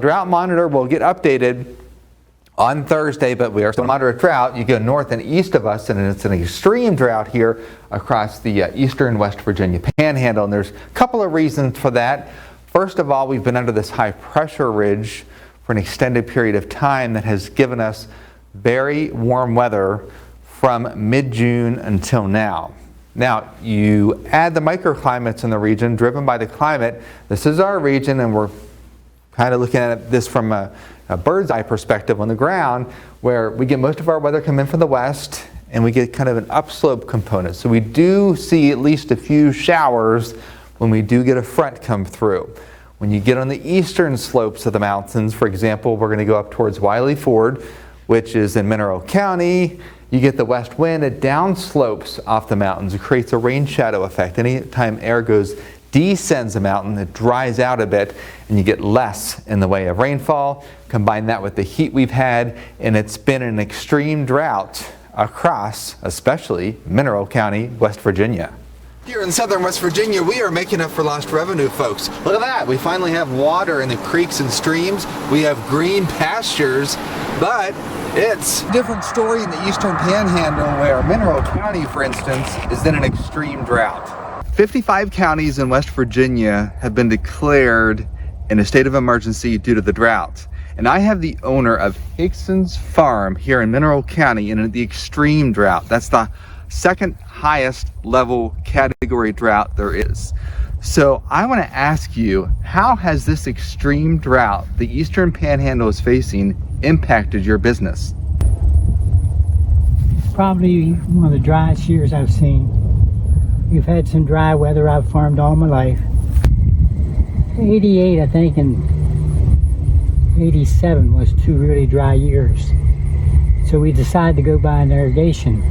Drought monitor will get updated on Thursday, but we are still moderate drought. You go north and east of us, and it's an extreme drought here across the eastern West Virginia Panhandle, and there's a couple of reasons for that. First of all, we've been under this high pressure ridge for an extended period of time that has given us very warm weather from mid-June until now. Now, you add the microclimates in the region driven by the climate. This is our region, and we're kind of looking at this from a bird's eye perspective on the ground, where we get most of our weather come in from the west, and we get kind of an upslope component. So we do see at least a few showers when we do get a front come through. When you get on the eastern slopes of the mountains, for example, we're going to go up towards Wiley Ford, which is in Mineral County. You get the west wind, it downslopes off the mountains. It creates a rain shadow effect. Anytime air descends the mountain, it dries out a bit, and you get less in the way of rainfall. Combine that with the heat we've had, and it's been an extreme drought across, especially Mineral County, West Virginia. Here in southern West Virginia, we are making up for lost revenue, folks. Look at that. We finally have water in the creeks and streams. We have green pastures, but it's a different story in the eastern Panhandle, where Mineral County, for instance, is in an extreme drought. 55 counties in West Virginia have been declared in a state of emergency due to the drought. And I have the owner of Higson's Farm here in Mineral County in the extreme drought. That's the second highest level category drought there is. So I want to ask you, how has this extreme drought the eastern Panhandle is facing impacted your business? Probably one of the driest years I've seen. We've had some dry weather. I've farmed all my life. 88, I think, and 87 was two really dry years. So we decided to go by an irrigation.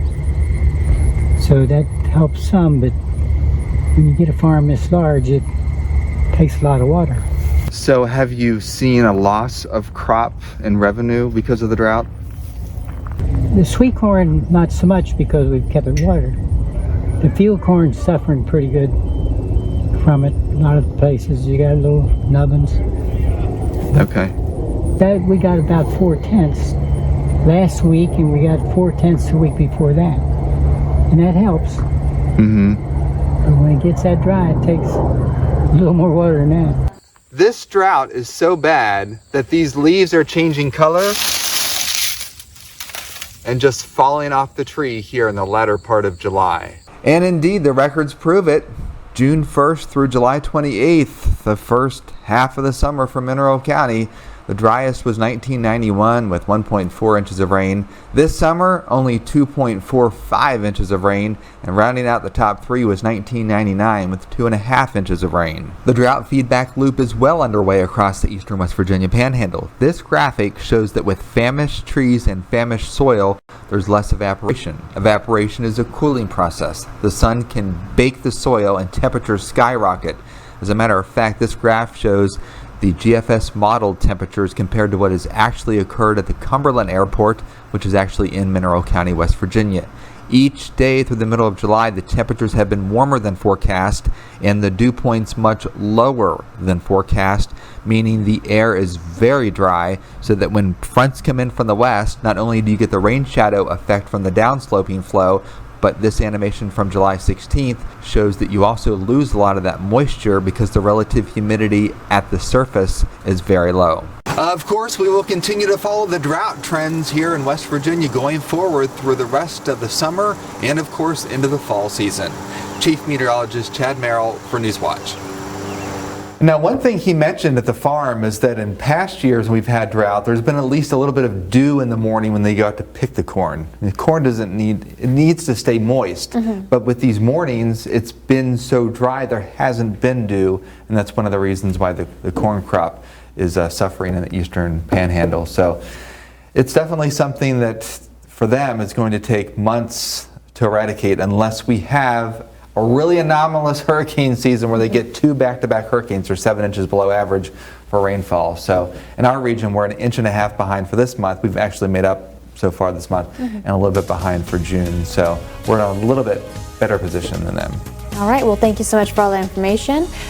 So that helps some, but when you get a farm this large, it takes a lot of water. So have you seen a loss of crop and revenue because of the drought? The sweet corn, not so much, because we've kept it watered. The field corn's suffering pretty good from it. A lot of places you got little nubbins. Okay. That we got about 4/10 last week, and we got 4/10 the week before that, and that helps. Mm-hmm. But when it gets that dry, it takes a little more water than that. This drought is so bad that these leaves are changing color and just falling off the tree here in the latter part of July. And indeed, the records prove it. June 1st through July 28th, the first half of the summer for Mineral County, the driest was 1991 with 1.4 inches of rain. This summer, only 2.45 inches of rain, and rounding out the top three was 1999 with 2.5 inches of rain. The drought feedback loop is well underway across the eastern West Virginia Panhandle. This graphic shows that with famished trees and famished soil, there's less evaporation. Evaporation is a cooling process. The sun can bake the soil and temperatures skyrocket. As a matter of fact, this graph shows the GFS modeled temperatures compared to what has actually occurred at the Cumberland Airport, which is actually in Mineral County, West Virginia. Each day through the middle of July, the temperatures have been warmer than forecast and the dew points much lower than forecast, meaning the air is very dry, so that when fronts come in from the west, not only do you get the rain shadow effect from the downsloping flow, but this animation from July 16th shows that you also lose a lot of that moisture because the relative humidity at the surface is very low. Of course, we will continue to follow the drought trends here in West Virginia going forward through the rest of the summer and, of course, into the fall season. Chief Meteorologist Chad Merrill for Newswatch. Now, one thing he mentioned at the farm is that in past years when we've had drought, there's been at least a little bit of dew in the morning when they go out to pick the corn. The corn needs to stay moist. Mm-hmm. But with these mornings, it's been so dry there hasn't been dew, and that's one of the reasons why the corn crop is suffering in the eastern Panhandle. So it's definitely something that for them is going to take months to eradicate unless we have a really anomalous hurricane season where they get two back-to-back hurricanes or 7 inches below average for rainfall. So in our region, we're 1.5 inches behind for this month. We've actually made up so far this month, and a little bit behind for June. So we're in a little bit better position than them. All right, well, thank you so much for all that information.